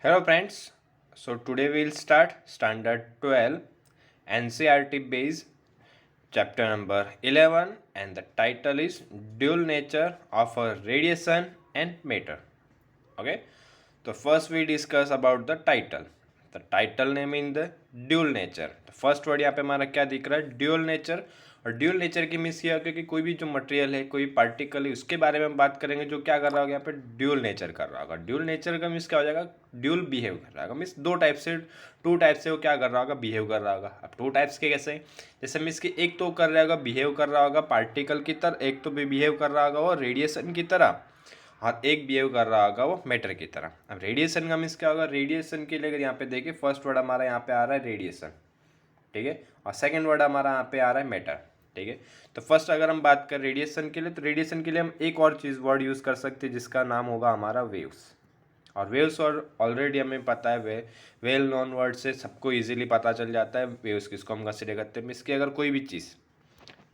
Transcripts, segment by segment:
Hello friends, so today we'll start standard 12 NCRT based chapter number 11 and the title is dual nature of a radiation and matter. Okay, so first we discuss about the title name in the dual nature. तो first word यहाँ पे हमारा क्या दिख रहा है, dual nature. और dual nature की मीन्स ये होगा कि कोई भी जो मटेरियल है, कोई पार्टिकल है, उसके बारे में हम बात करेंगे जो क्या कर रहा होगा यहाँ पे, ड्यूल नेचर कर रहा होगा। ड्यूल नेचर का मीन्स क्या हो जाएगा, ड्यूल बिहेव कर रहा होगा। मीन्स टू टाइप से वो क्या कर रहा होगा, बिहेव कर रहा होगा। अब टू टाइप्स के कैसे, जैसे मीन्स कि एक तो कर रहा होगा, बिहेव कर रहा होगा पार्टिकल की तरह, एक तो भी बिहेव कर रहा होगा वो रेडिएशन की तरह, और एक बिहेव कर रहा होगा वो मैटर की तरह। अब रेडिएशन का मीन्स क्या होगा, रेडिएशन के लिए अगर यहाँ पे देखिए फर्स्ट वर्ड हमारा यहाँ पे आ रहा है रेडिएशन, ठीक है, और सेकंड वर्ड हमारा यहाँ पे आ रहा है मैटर, ठीक है। तो फर्स्ट अगर हम बात करें रेडिएशन के लिए, तो रेडिएशन के लिए हम एक और चीज़ वर्ड यूज़ कर सकते हैं जिसका नाम होगा हमारा वेव्स। और वेव्स और ऑलरेडी हमें पता है, वेल नॉन वर्ड से सबको इजीली पता चल जाता है वेव्स किसको हम कंसिडर करते हैं। इसकी अगर कोई भी चीज़,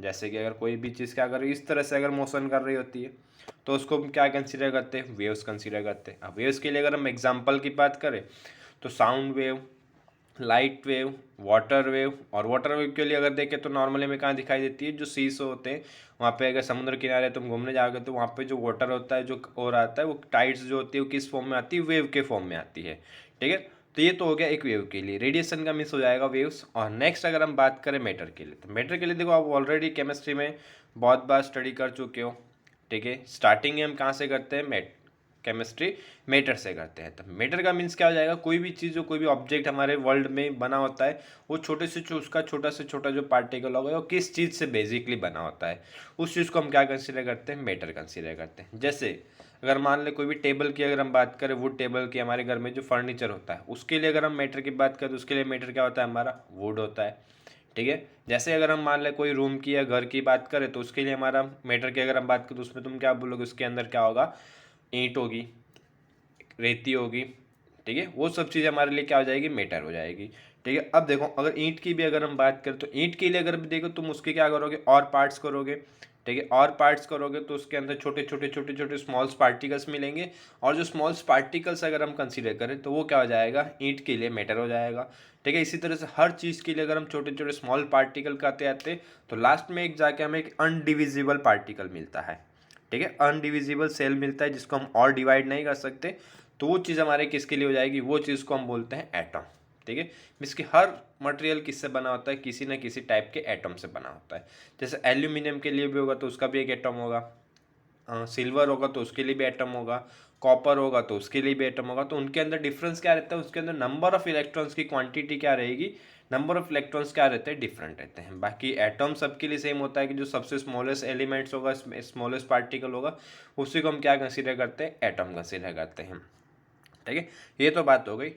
जैसे कि अगर कोई भी चीज़ क्या अगर इस तरह से अगर मोशन कर रही होती है तो उसको हम क्या कंसीडर करते हैं, वेव्स कंसीडर करते हैं। अब वेव्स के लिए अगर हम एग्जांपल की बात करें तो sound wave, light wave, water wave. और वाटर वेव के लिए अगर देखें तो नॉर्मली हमें कहाँ दिखाई देती है, जो सीस होते हैं वहाँ पे, अगर समुद्र किनारे तुम घूमने जाओगे तो वहाँ पे जो वाटर होता है जो और आता है, वो टाइड्स जो होती है वो किस फॉर्म में आती है, वेव के फॉर्म में आती है, ठीक है। तो ये तो हो गया एक वेव के लिए, रेडिएशन का मिस हो जाएगा वेव्स। और नेक्स्ट अगर हम बात करें मैटर के लिए, तो मैटर के लिए देखो आप ऑलरेडी केमिस्ट्री में बहुत बार स्टडी कर चुके हो, ठीक है। स्टार्टिंग हम कहाँ से करते हैं, केमिस्ट्री मैटर से करते हैं। तो मैटर का मीन्स क्या हो जाएगा, कोई भी चीज़ जो कोई भी ऑब्जेक्ट हमारे वर्ल्ड में बना होता है, वो छोटे से उसका छोटा से छोटा जो पार्टिकल होगा वो किस चीज़ से बेसिकली बना होता है, उस चीज़ को हम क्या कंसीडर करते हैं, मैटर कंसीडर करते हैं। जैसे अगर मान ले कोई भी टेबल की अगर हम बात करें, वुड टेबल की, हमारे घर में जो फर्नीचर होता है उसके लिए अगर हम मैटर की बात करें तो उसके लिए मैटर क्या होता है, हमारा वुड होता है, ठीक है। जैसे अगर हम मान लें कोई रूम की या घर की बात करें तो उसके लिए हमारा मैटर की अगर हम बात करें तो उसमें तुम क्या बोलोगे, उसके अंदर क्या होगा, ईंट होगी, रेती होगी, ठीक है। वो सब चीज़ हमारे लिए क्या हो जाएगी, मैटर हो जाएगी, ठीक है। अब देखो अगर ईंट की भी अगर हम बात करें तो ईंट के लिए अगर देखो तुम उसके क्या करोगे, और पार्ट्स करोगे, ठीक है। और पार्ट्स करोगे तो उसके अंदर छोटे छोटे छोटे छोटे स्मॉल्स पार्टिकल्स मिलेंगे, और जो स्मॉल्स पार्टिकल्स अगर हम कंसीडर करें तो वो क्या हो जाएगा, ईंट के लिए मैटर हो जाएगा, ठीक है। इसी तरह से हर चीज़ के लिए अगर हम छोटे छोटे स्मॉल पार्टिकल करते आते तो लास्ट में एक जाके हमें एक अनडिविजिबल पार्टिकल मिलता है, ठीक है। अनडिविजिबल सेल मिलता है जिसको हम और डिवाइड नहीं कर सकते, तो वो चीज़ हमारे किसके लिए हो जाएगी, वो चीज़ को हम बोलते हैं एटम, ठीक है। इसकी हर मटेरियल किससे बना होता है, किसी न किसी टाइप के एटम से बना होता है। जैसे एल्यूमिनियम के लिए भी होगा तो उसका भी एक एटम होगा, सिल्वर होगा तो उसके लिए भी एटम होगा, कॉपर होगा तो उसके लिए भी एटम होगा। तो उनके अंदर डिफरेंस क्या रहता है, उसके अंदर नंबर ऑफ इलेक्ट्रॉन्स की क्वांटिटी क्या रहेगी, नंबर ऑफ इलेक्ट्रॉन्स क्या रहते हैं, डिफरेंट रहते हैं। बाकी एटम सबके लिए सेम होता है कि जो सबसे स्मॉलेस्ट एलिमेंट्स होगा, स्मॉलेस्ट पार्टिकल होगा, उसी को हम क्या कंसीडर करते हैं, एटम कंसीडर करते हैं, ठीक है। ये तो बात हो गई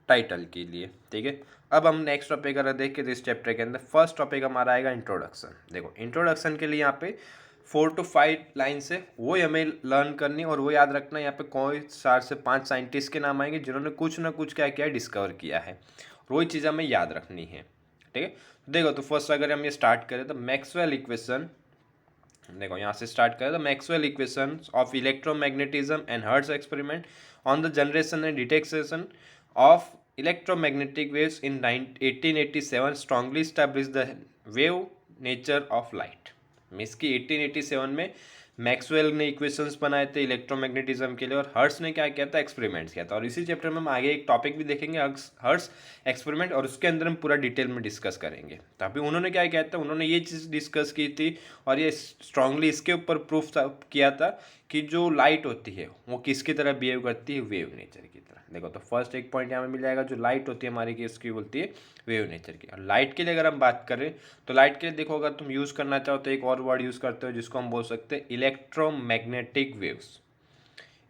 टाइटल के लिए, ठीक है। अब हम नेक्स्ट टॉपिक अगर देखें तो इस चैप्टर के अंदर फर्स्ट टॉपिक हमारा आएगा इंट्रोडक्शन। देखो इंट्रोडक्शन के लिए यहाँ पे 4 to 5 लाइन से वो हमें लर्न करनी और वो याद रखना। यहाँ पे कोई 4 से 5 साइंटिस्ट के नाम आएंगे जिन्होंने कुछ ना कुछ क्या किया है, डिस्कवर किया है, और वही चीज़ हमें याद रखनी है, ठीक है। देखो तो फर्स्ट अगर हम ये स्टार्ट करें तो मैक्सवेल इक्वेशन, देखो यहाँ से स्टार्ट करें तो Maxwell equation of electromagnetism and hertz experiment on the generation and detection of electromagnetic waves in 1887 strongly established the wave nature of light। Means की 1887 में मैक्सवेल ने इक्वेशंस बनाए थे इलेक्ट्रोमैग्नेटिज्म के लिए, और हर्ट्स ने क्या किया था, एक्सपेरिमेंट्स किया था। और इसी चैप्टर में हम आगे एक टॉपिक भी देखेंगे हर्ट्स एक्सपेरिमेंट, और उसके अंदर हम पूरा डिटेल में डिस्कस करेंगे। तो अभी उन्होंने क्या किया था, उन्होंने ये चीज़ डिस्कस की थी और ये स्ट्रांगली इसके ऊपर प्रूफ किया था कि जो लाइट होती है वो किसकी तरह बिहेव करती है, वेव नेचर की तरह। देखो तो फर्स्ट एक पॉइंट यहाँ में मिल जाएगा, जो लाइट होती है हमारी की इसकी बोलती है वेव नेचर की। और लाइट के लिए अगर हम बात करें तो लाइट के लिए देखो अगर तुम यूज़ करना चाहो तो एक और वर्ड यूज़ करते हो जिसको हम बोल सकते हैं इलेक्ट्रोमैग्नेटिक वेव्स।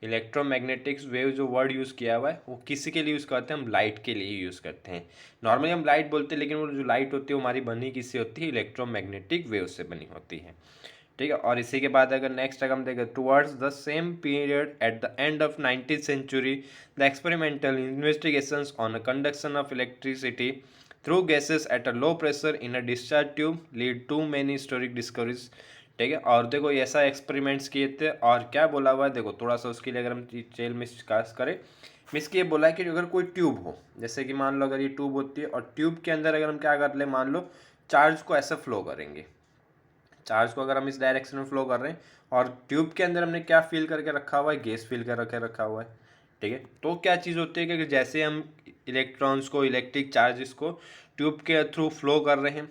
इलेक्ट्रोमैग्नेटिक्स वेव जो वर्ड यूज़ किया हुआ है वो किसी के लिए यूज़ करते हैं, हम लाइट के लिए यूज़ करते हैं। नॉर्मली हम लाइट बोलते हैं लेकिन वो जो लाइट होती है वो हमारी बनी किससे होती है, इलेक्ट्रोमैग्नेटिक वेव से बनी होती है, ठीक है। और इसी के बाद अगर नेक्स्ट अगर हम देखें towards the same period at the end of 19th century the experimental investigations on the conduction of electricity through gases at a low pressure in a discharge tube lead to many historic discoveries, ठीक है। और देखो ऐसा experiments किए थे और क्या बोला हुआ है, देखो थोड़ा सा उसके लिए अगर हम डिटेल में डिस्कस करें, मिस ये बोला है कि अगर कोई ट्यूब हो, जैसे कि मान लो अगर ये ट्यूब होती है और ट्यूब के अंदर अगर हम क्या कर ले, मान लो चार्ज को ऐसे फ्लो करेंगे, चार्ज को अगर हम इस डायरेक्शन में फ्लो कर रहे हैं और ट्यूब के अंदर हमने क्या फिल करके रखा हुआ है, गैस फिल कर रखा हुआ है, ठीक है। तो क्या चीज़ होती है कि जैसे हम इलेक्ट्रॉन्स को, इलेक्ट्रिक चार्जेस को ट्यूब के थ्रू फ्लो कर रहे हैं,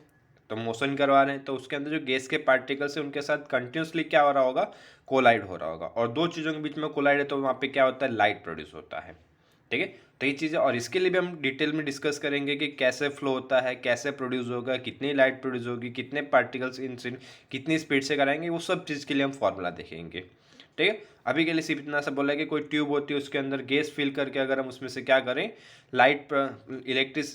तो मोशन करवा रहे हैं, तो उसके अंदर जो गैस के पार्टिकल्स हैं उनके साथ कंटिन्यूसली क्या हो रहा होगा, कोलाइड हो रहा होगा, और दो चीज़ों के बीच में कोलाइड है तो वहाँ पे क्या होता है, लाइट प्रोड्यूस होता है, ठीक है। तो ये चीज़ें, और इसके लिए भी हम डिटेल में डिस्कस करेंगे कि कैसे फ्लो होता है, कैसे प्रोड्यूस होगा, कितनी लाइट प्रोड्यूस होगी, कितने पार्टिकल्स इन कितनी स्पीड से कराएंगे, वो सब चीज़ के लिए हम फॉर्मूला देखेंगे, ठीक है। अभी के लिए सिर्फ इतना सा बोला है कि कोई ट्यूब होती है, उसके अंदर गैस फिल करके अगर हम उसमें से क्या करें, लाइट इलेक्ट्रिक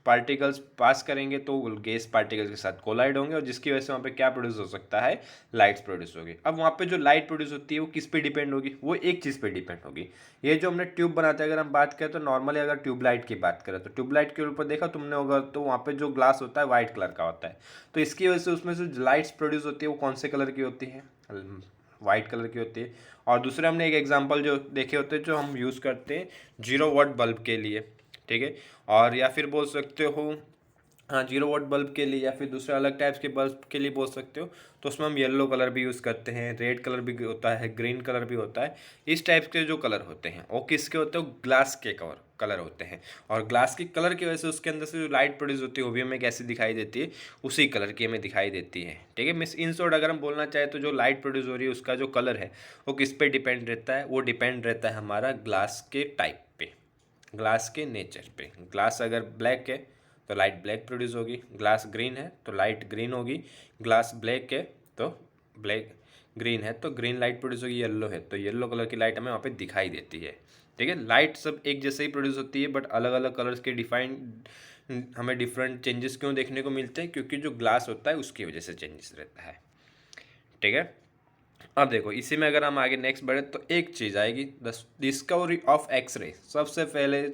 पार्टिकल्स पास करेंगे तो गैस पार्टिकल्स के साथ कोलाइड होंगे और जिसकी वजह से वहाँ पे क्या प्रोड्यूस हो सकता है, लाइट्स प्रोड्यूस होगी। अब वहाँ पे जो लाइट प्रोड्यूस होती है वो किस पे डिपेंड होगी, वो एक चीज़ पे डिपेंड होगी। ये जो हमने ट्यूब बनाते हैं, अगर हम बात करें तो नॉर्मली अगर ट्यूबलाइट की बात करें तो ट्यूबलाइट के ऊपर देखा तुमने होगा, तो वहाँ पे जो ग्लास होता है वाइट कलर का होता है, तो इसकी वजह से उसमें से लाइट्स प्रोड्यूस होती है वो कौन से कलर की होती है, वाइट कलर की होती है। और दूसरे हमने एक एग्जांपल जो देखे होते हैं जो हम यूज़ करते हैं 0 वाट बल्ब के लिए, ठीक है। और या फिर बोल सकते हो, हाँ 0 वाट बल्ब के लिए या फिर दूसरे अलग टाइप्स के बल्ब के लिए बोल सकते हो, तो उसमें हम येलो कलर भी यूज़ करते हैं, रेड कलर भी होता है, ग्रीन कलर भी होता है। इस टाइप के जो कलर होते हैं वो किसके होते हैं, ग्लास के कलर होते हैं। और ग्लास के कलर की वजह से उसके अंदर से जो लाइट प्रोड्यूस होती है वो भी हमें कैसी दिखाई देती है, उसी कलर की हमें दिखाई देती है, ठीक है। मिस इन शॉर्ट अगर हम बोलना चाहें तो जो लाइट प्रोड्यूस हो रही है उसका जो कलर है वो किस पे डिपेंड रहता है, वो डिपेंड रहता है हमारा ग्लास के टाइप पे, ग्लास के नेचर पे। ग्लास अगर ब्लैक है तो लाइट ब्लैक प्रोड्यूस होगी, ग्लास ग्रीन है तो लाइट ग्रीन होगी, ग्लास ब्लैक है तो ब्लैक ग्रीन है तो ग्रीन लाइट प्रोड्यूस होगी, येलो है तो येलो कलर की लाइट हमें वहाँ पे दिखाई देती है, ठीक है। लाइट सब एक जैसे ही प्रोड्यूस होती है बट अलग अलग कलर्स के डिफाइन हमें डिफरेंट चेंजेस क्यों देखने को मिलते हैं, क्योंकि जो ग्लास होता है उसकी वजह से चेंजेस रहता है, ठीक है। अब देखो इसी में अगर हम आगे नेक्स्ट बढ़े तो एक चीज़ आएगी, द डिस्कवरी ऑफ एक्सरे। सबसे पहले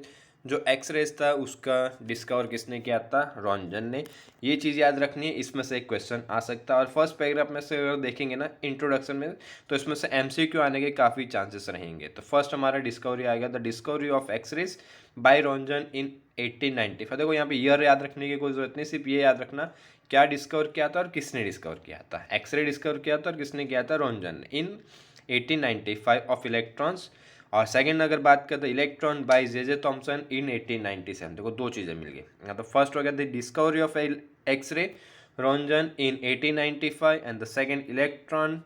जो एक्सरेज था उसका डिस्कवर किसने किया था, रॉन्जन ने। ये चीज़ याद रखनी है, इसमें से एक क्वेश्चन आ सकता है। और फर्स्ट पैराग्राफ में से अगर देखेंगे ना इंट्रोडक्शन में, तो इसमें से एमसीक्यू आने के काफ़ी चांसेस रहेंगे। तो फर्स्ट हमारा डिस्कवरी आएगा the discovery of X-rays by Rontgen in 1895। देखो यहाँ पे ईयर याद रखने की कोई जरूरत नहीं, सिर्फ ये याद रखना क्या डिस्कवर किया था और किसने डिस्कवर किया था। एक्सरे डिस्कवर किया था और किसने किया था, रॉन्जन ने, इन 1895 ऑफ इलेक्ट्रॉन्स। और सेकंड अगर बात करें तो electron by J Thomson in 1897। देखो दो चीज़ें मिल गई। तो फर्स्ट हो गया the discovery of X-ray Rontgen in 1895 and the second electron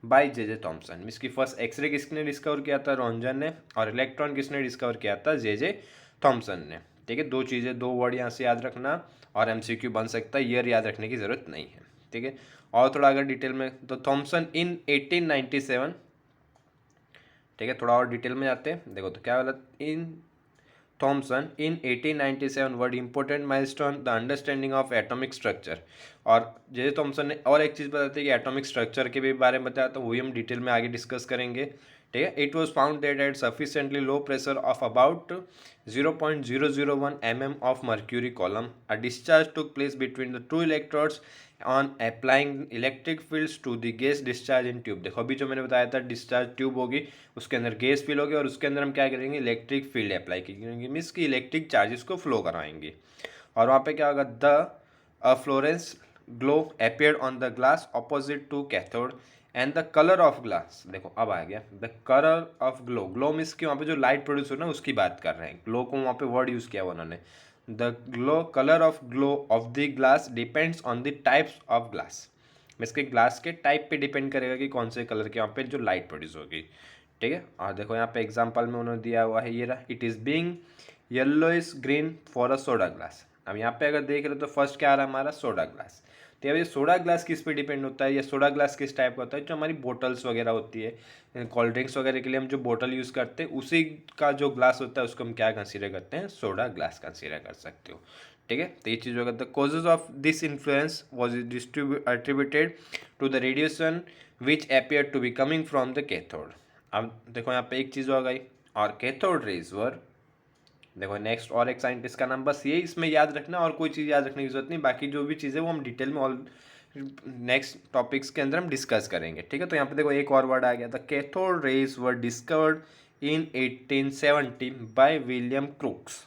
by J Thomson. इसकी फर्स्ट एक्सरे किसने डिस्कवर किया था, रॉन्जन ने, और इलेक्ट्रॉन किसने डिस्कवर किया था, जे थॉमसन ने, ठीक है। दो चीज़ें, दो वर्ड यहाँ से याद रखना और एमसीक्यू बन सकता है, ईयर याद रखने की ज़रूरत नहीं है, ठीक है। और थोड़ा अगर डिटेल में तो थॉमसन इन 1897, ठीक है। थोड़ा और डिटेल में जाते हैं, देखो तो क्या बोला, in Thomson in 1897 word important milestone the understanding of atomic structure. और जे थॉमसन ने और एक चीज़ बताते हैं कि एटॉमिक स्ट्रक्चर के भी बारे में बताया, तो वही हम डिटेल में आगे डिस्कस करेंगे, ठीक है। It was found that at sufficiently low pressure of about 0.001 mm of mercury column a discharge took place between the two electrodes on applying electric fields to the gas discharge in tube। देखो अभी जो मैंने बताया था discharge tube होगी, उसके अंदर gas fill होगी और उसके अंदर हम क्या करेंगे, इलेक्ट्रिक फील्ड अप्लाई करेंगे, मीन्स की इलेक्ट्रिक चार्जेस को फ्लो कराएंगे। और वहाँ पे क्या होगा, the fluorescence glow appeared on the glass opposite to cathode and the colour of glass. देखो अब आ गया the colour of glow. Glow means की वहाँ पे जो लाइट प्रोड्यूस हो ना उसकी बात कर रहे हैं, ग्लो को वहाँ पे वर्ड यूज़ किया हुआ उन्होंने। The glow colour of glow of the glass depends on the types of glass. इसके ग्लास के टाइप पे डिपेंड करेगा कि कौन से कलर के वहाँ पे जो लाइट प्रोड्यूस होगी, ठीक है। और देखो यहाँ पे एग्जाम्पल में उन्होंने दिया हुआ है, ये रहा, it is being yellowish green for a soda glass. अब यहाँ पे अगर देख रहे हो तो फर्स्ट क्या आ रहा है हमारा, सोडा ग्लास। तो अब ये सोडा ग्लास किस पे डिपेंड होता है, या सोडा ग्लास किस टाइप का होता है, जो हमारी बोटल्स वगैरह होती है, कोल्ड ड्रिंक्स वगैरह के लिए हम जो बोतल यूज़ करते हैं उसी का जो ग्लास होता है उसको हम क्या कंसीडर करते हैं, सोडा ग्लास कंसीडर कर सकते हो, ठीक है। तो ये चीज़ होगा, the causes of this influence was attributed to the radiation which appear to be coming from the cathode. अब देखो यहाँ पे एक चीज़ हो गई, और कैथोड रेज वर, देखो नेक्स्ट और एक साइंटिस्ट का नाम, बस ये इसमें याद रखना और कोई चीज़ याद रखने की जरूरत नहीं, बाकी जो भी चीज़ें वो हम डिटेल में नेक्स्ट टॉपिक्स के अंदर हम डिस्कस करेंगे, ठीक है। तो यहाँ पे देखो एक और वर्ड आ गया था, cathode rays were discovered in 1870 by William crooks.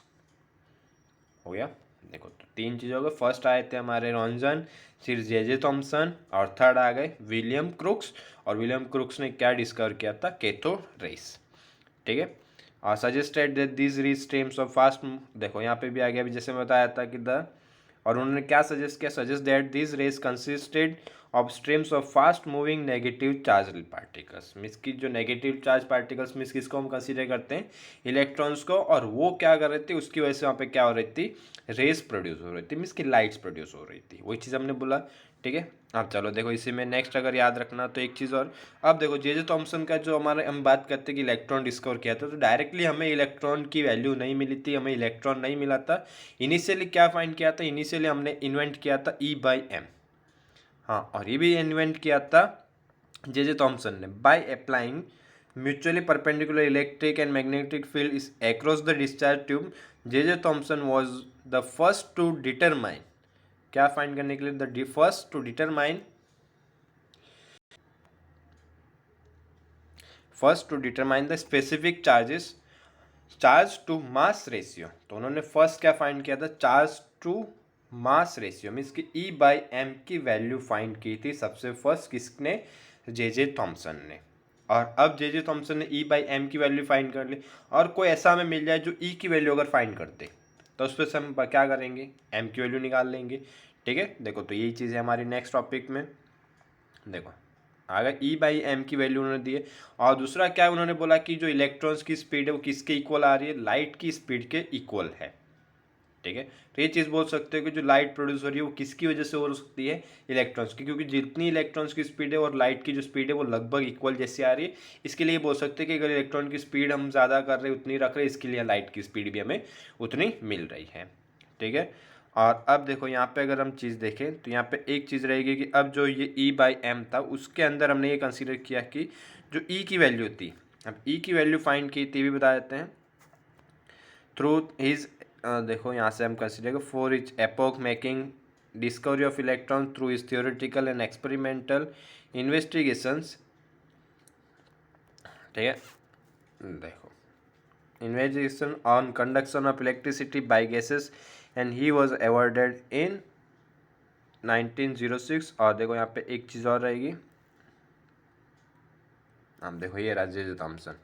हो गया। देखो तो तीन चीज़ हो गए, फर्स्ट आए थे हमारे रॉन्जन, फिर जे थॉमसन, और थर्ड आ गए विलियम क्रूक्स। और विलियम क्रूक्स ने क्या डिस्कवर किया था, कैथोड रेस, ठीक है। और suggested that this reach streams of fast, देखो यहाँ पे भी आ गया, अभी जैसे मैं बताया था कि द, और उन्होंने क्या सजेस्ट किया, suggest that this rays consisted of streams of fast moving negative charge particles. Means की जो नेगेटिव चार्ज पार्टिकल्स मीन्स किसको हम कंसीडर करते हैं, इलेक्ट्रॉन्स को, और वो क्या कर रहे थे, उसकी वजह से वहाँ पे क्या हो रही थी, रेस प्रोड्यूस हो रही थी, मीन्स की लाइट्स प्रोड्यूस हो रही थी, वही चीज़ हमने बोला, ठीक है। अब चलो देखो इसी में नेक्स्ट अगर याद रखना तो एक चीज़ और, अब देखो जे थॉमसन का जो हमारे हम बात करते हैं कि इलेक्ट्रॉन डिस्कवर किया था, तो डायरेक्टली हमें इलेक्ट्रॉन की वैल्यू नहीं मिली थी, हमें इलेक्ट्रॉन नहीं मिला था। इनिशियली क्या फाइंड किया था, इनिशियली हमने इन्वेंट किया था E/m, हाँ, और ये भी इन्वेंट किया था जे थॉमसन ने, by applying mutually perpendicular electric and magnetic field is across the discharge tube. J Thomson was the first to determine, क्या फाइंड करने के लिए, the first to determine, the specific charges, charge to mass ratio. तो उन्होंने first क्या find किया था, charge to mass ratio, means कि E/m की वैल्यू फाइंड की थी सबसे फर्स्ट किसने, जे थॉमसन ने। और अब जे थॉमसन ने E/m की वैल्यू फाइंड कर ली, और कोई ऐसा हमें मिल जाए जो E की वैल्यू अगर फाइंड करते, तो उस पर से हम क्या करेंगे, m की वैल्यू निकाल लेंगे, ठीक है। देखो तो यही चीज़ है हमारी नेक्स्ट टॉपिक में। देखो अगर E/m की वैल्यू उन्होंने दी है, और दूसरा क्या उन्होंने बोला कि जो इलेक्ट्रॉन्स की स्पीड है वो किसके इक्वल आ रही है, लाइट की स्पीड के इक्वल है, ठीक है। तो ये चीज़ बोल सकते हो कि जो लाइट प्रोड्यूस हो रही है वो किसकी वजह से हो सकती है, इलेक्ट्रॉन्स की, क्योंकि जितनी इलेक्ट्रॉन्स की स्पीड है और लाइट की जो स्पीड है वो लगभग इक्वल जैसी आ रही है। इसके लिए बोल सकते हैं कि अगर इलेक्ट्रॉन की स्पीड हम ज़्यादा कर रहे हैं, उतनी रख रहे हैं, इसके लिए लाइट की स्पीड भी हमें उतनी मिल रही है, ठीक है। और अब देखो यहाँ पे अगर हम चीज़ देखें तो यहाँ पे एक चीज़ रहेगी कि अब जो ये E/m था उसके अंदर हमने ये कंसीडर किया कि जो E की वैल्यू थी, अब E की वैल्यू फाइंड की थी भी बता देते हैं थ्रू हिज, देखो यहाँ से हम consider for each epoch making discovery of electron through his theoretical and experimental investigations, ठीक है। देखो investigation on conduction of electricity by gases and he was awarded in 1906। और देखो यहाँ पे एक चीज़ और रहेगी, हम देखो ये राजेश थॉमसन,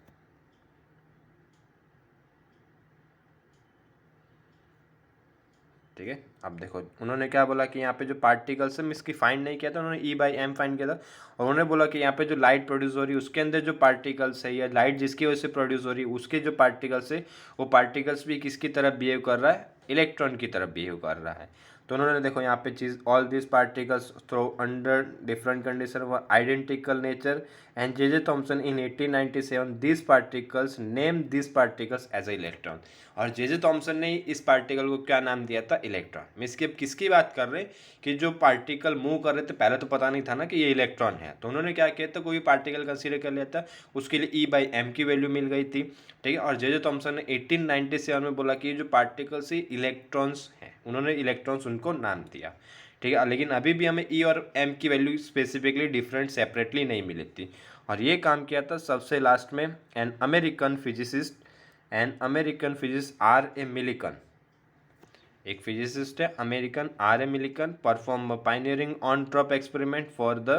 ठीक है। अब देखो उन्होंने क्या बोला कि यहाँ पे जो पार्टिकल्स है इसकी फाइंड नहीं किया था उन्होंने, E/m फाइंड किया था, और उन्होंने बोला कि यहाँ पे जो लाइट प्रोड्यूस हो रही है उसके अंदर जो पार्टिकल्स है या लाइट जिसकी वजह से प्रोड्यूस हो रही है उसके जो पार्टिकल्स है वो पार्टिकल्स भी किसकी तरफ बिहेव कर रहा है, इलेक्ट्रॉन की तरफ बिहेव कर रहा है। तो उन्होंने देखो यहाँ पे चीज़, all this particles through under different condition व identical nature and J Thomson in 1897 this particles name this particles as a electron. और जे थॉमसन ने इस पार्टिकल को क्या नाम दिया था, इलेक्ट्रॉन। मीन्स कि अब किसकी बात कर रहे हैं कि जो पार्टिकल मूव कर रहे थे पहले तो पता नहीं था ना कि ये इलेक्ट्रॉन है, तो उन्होंने क्या किया था, कोई पार्टिकल कंसीडर कर लिया था, उसके लिए E/m की वैल्यू मिल गई थी, ठीक है। और जे थॉमसन ने 1897 में बोला कि ये जो पार्टिकल्स ही इलेक्ट्रॉन्स हैं, उन्होंने इलेक्ट्रॉन्स उनको नाम दिया, ठीक है। लेकिन अभी भी हमें E और m की वैल्यू स्पेसिफिकली डिफरेंट सेपरेटली नहीं मिली थी, और ये काम किया था सबसे लास्ट में an American physicist, R. A. मिलिकन, एक फिजिसिस्ट है अमेरिकन R. A. मिलिकन, perform pioneering on drop experiment for the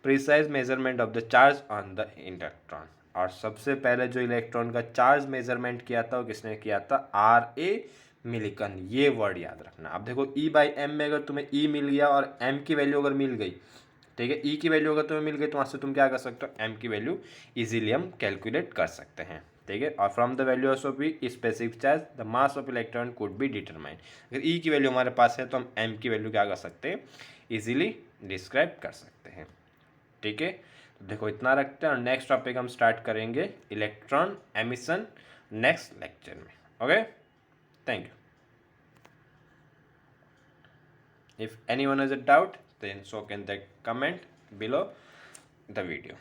precise measurement of the charge on the electron. और सबसे पहले जो इलेक्ट्रॉन का चार्ज मेजरमेंट किया था वो किसने किया था, R. A. मिलिकन। ये वर्ड याद रखना। अब देखो E/m में अगर तुम्हें E मिल गया और m की वैल्यू अगर मिल गई, ठीक है, E की वैल्यू अगर तुम्हें मिल गई तो वहाँ से तुम क्या कर सकते हो, m की वैल्यू इजीली हम कैलकुलेट कर सकते हैं, ठीक है। और from the value of E specific charge the mass of electron could be determine. अगर E की वैल्यू हमारे पास है तो हम m की वैल्यू क्या कर सकते हैं, इजीली डिस्क्राइब कर सकते हैं, ठीक है। तो देखो इतना रखते हैं, और नेक्स्ट टॉपिक हम स्टार्ट करेंगे इलेक्ट्रॉन एमिशन नेक्स्ट लेक्चर में। Okay, thank you. If anyone has a doubt, then so can they comment below the video.